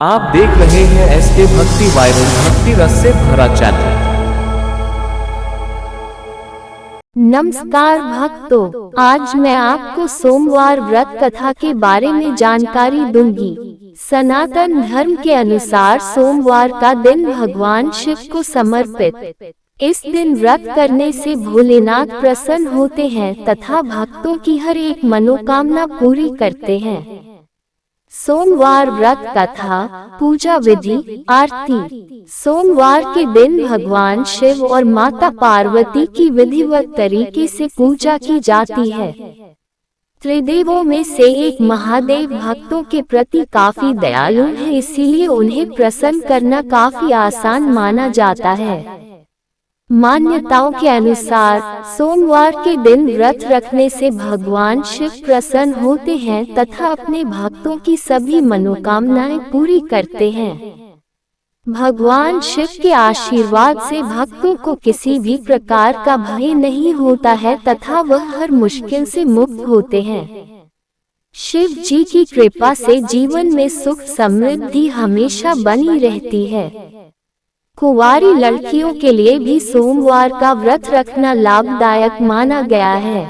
आप देख रहे हैं एसके भक्ति वायरल भक्ति रस से भरा चैनल। नमस्कार भक्तों, आज मैं आपको सोमवार व्रत कथा के बारे में जानकारी दूंगी। सनातन धर्म के अनुसार सोमवार का दिन भगवान शिव को समर्पित। इस दिन व्रत करने से भोलेनाथ प्रसन्न होते हैं तथा भक्तों की हर एक मनोकामना पूरी करते हैं। सोमवार व्रत कथा, पूजा विधि, आरती। सोमवार के दिन भगवान शिव और माता पार्वती की विधिवत तरीके से पूजा की जाती है। त्रिदेवों में से एक महादेव भक्तों के प्रति काफी दयालु है, इसीलिए उन्हें प्रसन्न करना काफी आसान माना जाता है। मान्यताओं के अनुसार सोमवार के दिन व्रत रखने से भगवान शिव प्रसन्न होते हैं तथा अपने भक्तों की सभी मनोकामनाएं पूरी करते हैं। भगवान शिव के आशीर्वाद से भक्तों को किसी भी प्रकार का भय नहीं होता है तथा वह हर मुश्किल से मुक्त होते हैं। शिव जी की कृपा से जीवन में सुख समृद्धि हमेशा बनी रहती है। कुंवारी लड़कियों के लिए भी सोमवार का व्रत रखना लाभदायक माना गया है।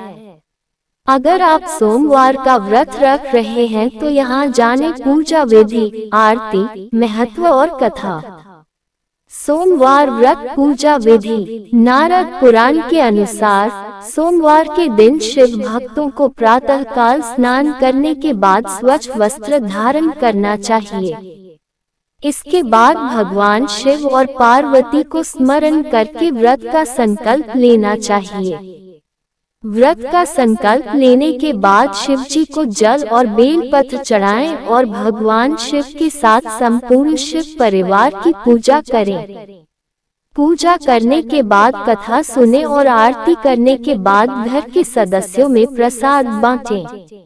अगर आप सोमवार का व्रत रख रहे हैं तो यहाँ जाने पूजा विधि, आरती, महत्व और कथा। सोमवार व्रत पूजा विधि। नारद पुराण के अनुसार सोमवार के दिन शिव भक्तों को प्रातःकाल स्नान करने के बाद स्वच्छ वस्त्र धारण करना चाहिए। इसके बाद भगवान शिव और पार्वती को स्मरण करके व्रत का संकल्प लेना चाहिए। व्रत का संकल्प लेने के बाद शिव जी को जल और बेलपत्र चढ़ाएं और भगवान शिव के साथ संपूर्ण शिव परिवार की पूजा करें। पूजा करने के बाद कथा सुने और आरती करने के बाद घर के सदस्यों में प्रसाद बांटें।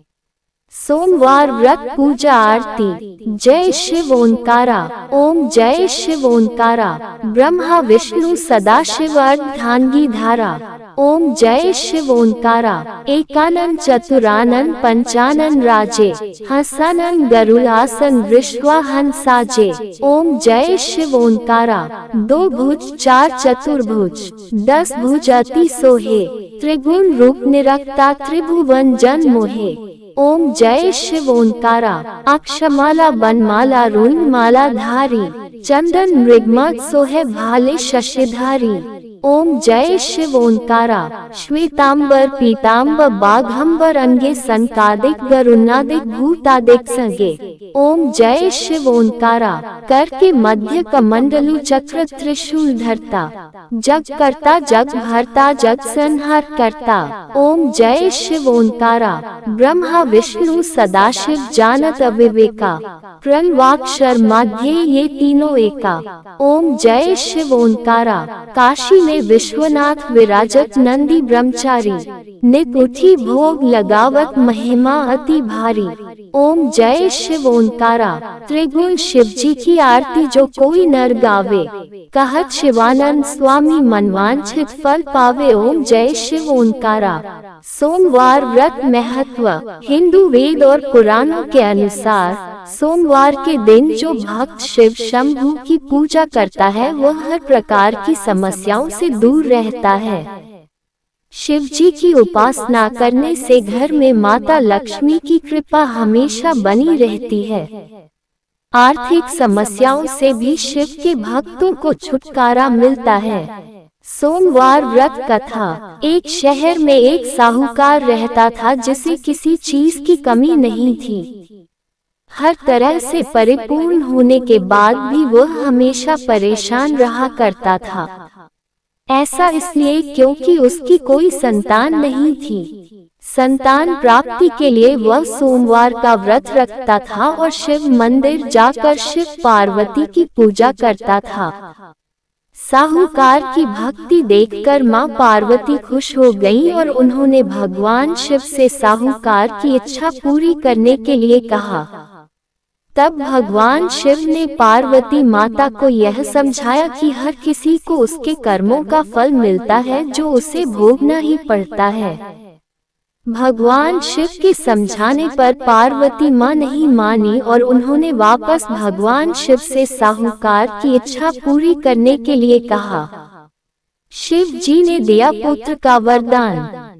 सोमवार व्रत पूजा आरती। जय शिव ओंकारा। ओम जय शिव ओंकारा। ब्रह्मा विष्णु सदा शिव अर्धांगी धारा। ओम जय शिव ओंकारा। एकानन चतुरानन पंचानन राजे। हंसानन गरुड़ासन वृषवाहन साजे। ओम जय शिव ओंकारा। दो भुज चार चतुर्भुज 10 भुज अति सोहे। त्रिगुण रूप निरक्ता त्रिभुवन जन मोहे। ओम जय शिव ओंकारा। अक्षमाला बनमाला रुंडमाला धारी। चंदन मृगमद सोहे भाले शशिधारी। ओम जय शिव ओंकारा। श्वेतांबर पीतांबर बाघंबर अंगे संकादिक गरुणादिक भूतादिक संगे। ओम जय शिव ओंकारा। कर के मध्य कमंडलु चक्र त्रिशूल धरता। जग करता जग भरता जग संहार करता। ओम जय शिव ओंकारा। ब्रह्मा विष्णु सदाशिव जानत अविवेका। प्रणवाक्षर मध्य ये तीनों एका। ओम जय शिव ओंकारा। काशी में विश्वनाथ विराजत नंदी ब्रह्मचारी। नित उठी भोग लगावत महिमा अति भारी। ओम जय शिव ओंकारा। त्रिगुण शिव जी की आरती जो कोई नर गावे। कहत शिवानंद स्वामी मनवांछित फल पावे। ओम जय शिव ओंकारा। सोमवार व्रत महत्व। हिंदू वेद और पुराणों के अनुसार सोमवार के दिन जो भक्त शिव शंभु की पूजा करता है वह हर प्रकार की समस्याओं से दूर रहता है। शिव जी की उपासना करने से घर में माता लक्ष्मी की कृपा हमेशा बनी रहती है। आर्थिक समस्याओं से भी शिव के भक्तों को छुटकारा मिलता है। सोमवार व्रत कथा। एक शहर में एक साहूकार रहता था जिसे किसी चीज की कमी नहीं थी। हर तरह से परिपूर्ण होने के बाद भी वह हमेशा परेशान रहा करता था। ऐसा इसलिए क्योंकि उसकी कोई संतान नहीं थी। संतान प्राप्ति के लिए वह सोमवार का व्रत रखता था और शिव मंदिर जाकर शिव पार्वती की पूजा करता था। साहूकार की भक्ति देखकर मां पार्वती खुश हो गईं और उन्होंने भगवान शिव से साहूकार की इच्छा पूरी करने के लिए कहा। तब भगवान शिव ने पार्वती माता को यह समझाया कि हर किसी को उसके कर्मों का फल मिलता है जो उसे भोगना ही पड़ता है। भगवान शिव के समझाने पर पार्वती माँ नहीं मानी और उन्होंने वापस भगवान शिव से साहूकार की इच्छा पूरी करने के लिए कहा। शिव जी ने दिया पुत्र का वरदान।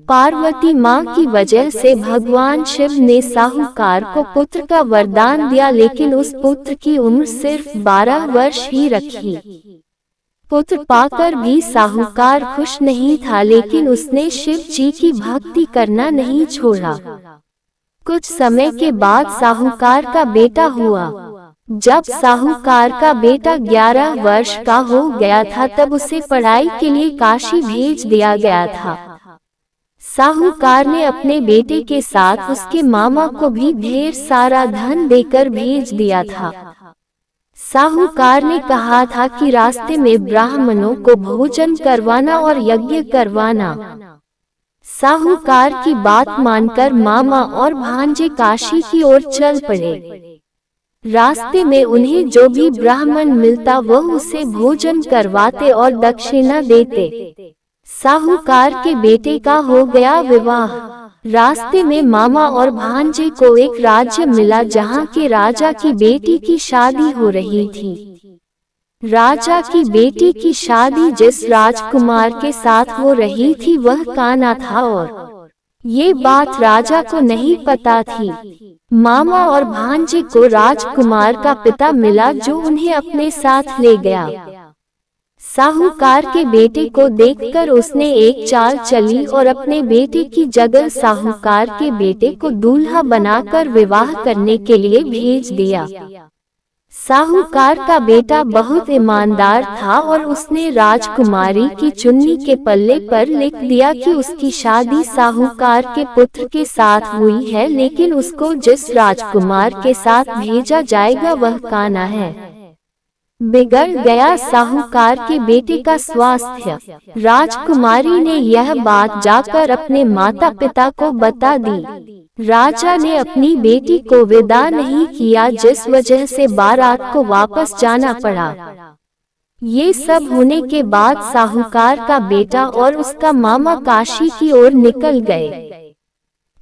पार्वती माँ की वजह से भगवान शिव ने साहूकार को पुत्र का वरदान दिया, लेकिन उस पुत्र की उम्र सिर्फ 12 वर्ष ही रखी। पुत्र पाकर भी साहूकार खुश नहीं था, लेकिन उसने शिव जी की भक्ति करना नहीं छोड़ा। कुछ समय के बाद साहूकार का बेटा हुआ। जब साहूकार का बेटा 11 वर्ष का हो गया था तब उसे पढ़ाई के लिए काशी भेज दिया गया था। साहूकार ने अपने बेटे के साथ उसके मामा को भी ढेर सारा धन देकर भेज दिया था। साहूकार ने कहा था कि रास्ते में ब्राह्मणों को भोजन करवाना और यज्ञ करवाना। साहूकार की बात मानकर मामा और भांजे काशी की ओर चल पड़े। रास्ते में उन्हें जो भी ब्राह्मण मिलता वह उसे भोजन करवाते और दक्षिणा देते। साहूकार के बेटे का हो गया विवाह। रास्ते में मामा और भांजे को एक राज्य मिला जहाँ के राजा की बेटी की शादी हो रही थी। राजा की बेटी की शादी जिस राजकुमार के साथ हो रही थी वह कान्हा था और ये बात राजा को नहीं पता थी। मामा और भांजे को राजकुमार का पिता मिला जो उन्हें अपने साथ ले गया। साहूकार के बेटे को देखकर उसने एक चाल चली और अपने बेटे की जगह साहूकार के बेटे को दूल्हा बनाकर विवाह करने के लिए भेज दिया। साहूकार का बेटा बहुत ईमानदार था और उसने राजकुमारी की चुन्नी के पल्ले पर लिख दिया कि उसकी शादी साहूकार के पुत्र के साथ हुई है, लेकिन उसको जिस राजकुमार के साथ भेजा जाएगा वह कान्हा है। बिगड़ गया साहूकार के बेटे का स्वास्थ्य। राजकुमारी ने यह बात जाकर अपने माता पिता को बता दी। राजा ने अपनी बेटी को विदा नहीं किया, जिस वजह से बारात को वापस जाना पड़ा। ये सब होने के बाद साहूकार का बेटा और उसका मामा काशी की ओर निकल गए।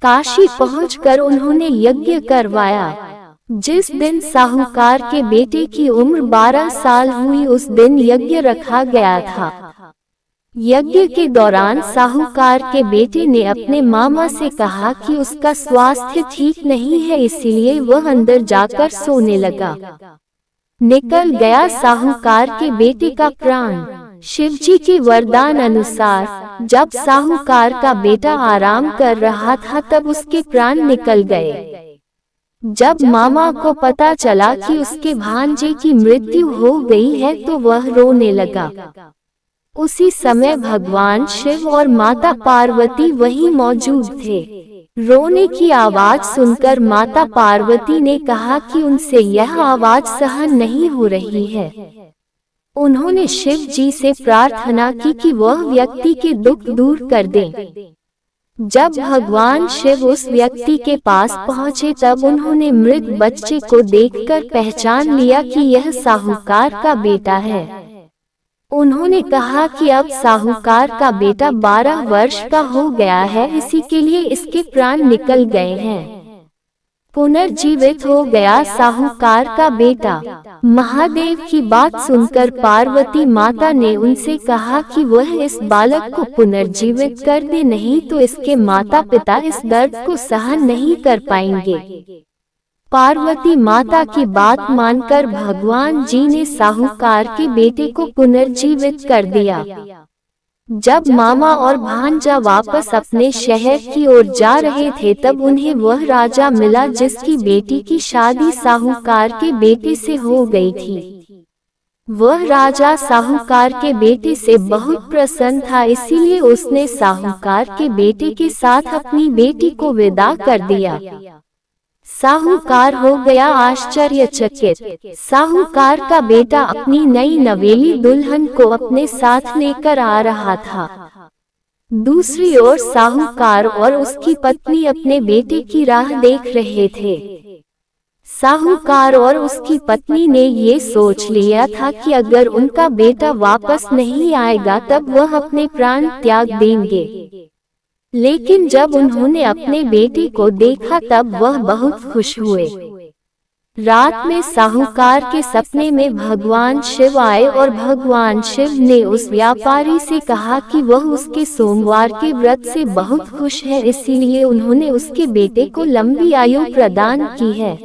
काशी पहुंचकर उन्होंने यज्ञ करवाया। जिस दिन साहूकार के बेटे की उम्र 12 साल हुई उस दिन यज्ञ रखा गया था। यज्ञ के दौरान साहूकार के बेटे ने अपने मामा से कहा कि उसका स्वास्थ्य ठीक नहीं है, इसलिए वह अंदर जाकर सोने लगा। निकल गया साहूकार के बेटे का प्राण। शिवजी के वरदान अनुसार जब साहूकार का बेटा आराम कर रहा था तब उसके प्राण निकल गए। जब मामा को पता चला कि उसके भांजे की मृत्यु हो गई है तो वह रोने लगा। उसी समय भगवान शिव और माता पार्वती वहीं मौजूद थे। रोने की आवाज सुनकर माता पार्वती ने कहा कि उनसे यह आवाज सहन नहीं हो रही है। उन्होंने शिव जी से प्रार्थना की कि वह व्यक्ति के दुख दूर कर दें। जब भगवान शिव उस व्यक्ति के पास पहुंचे तब उन्होंने मृत बच्चे को देखकर पहचान लिया कि यह साहूकार का बेटा है। उन्होंने कहा कि अब साहूकार का बेटा 12 वर्ष का हो गया है, इसी के लिए इसके प्राण निकल गए हैं। पुनर्जीवित हो गया साहूकार का बेटा। महादेव की बात सुनकर पार्वती माता ने उनसे कहा कि वह इस बालक को पुनर्जीवित कर दे, नहीं तो इसके माता पिता इस दर्द को सहन नहीं कर पाएंगे। पार्वती माता की बात मानकर भगवान जी ने साहूकार के बेटे को पुनर्जीवित कर दिया। जब मामा और भांजा वापस अपने शहर की ओर जा रहे थे तब उन्हें वह राजा मिला जिसकी बेटी की शादी साहूकार के बेटे से हो गई थी। वह राजा साहूकार के बेटे से बहुत प्रसन्न था, इसीलिए उसने साहूकार के बेटे के साथ अपनी बेटी को विदा कर दिया। साहूकार हो गया आश्चर्यचकित। साहूकार का बेटा अपनी नई नवेली दुल्हन को अपने साथ लेकर आ रहा था। दूसरी ओर साहूकार और उसकी पत्नी अपने बेटे की राह देख रहे थे। साहूकार और उसकी पत्नी ने ये सोच लिया था कि अगर उनका बेटा वापस नहीं आएगा तब वह अपने प्राण त्याग देंगे। लेकिन जब उन्होंने अपने बेटे को देखा तब वह बहुत खुश हुए। रात में साहूकार के सपने में भगवान शिव आए और भगवान शिव ने उस व्यापारी से कहा कि वह उसके सोमवार के व्रत से बहुत खुश है, इसीलिए उन्होंने उसके बेटे को लंबी आयु प्रदान की है।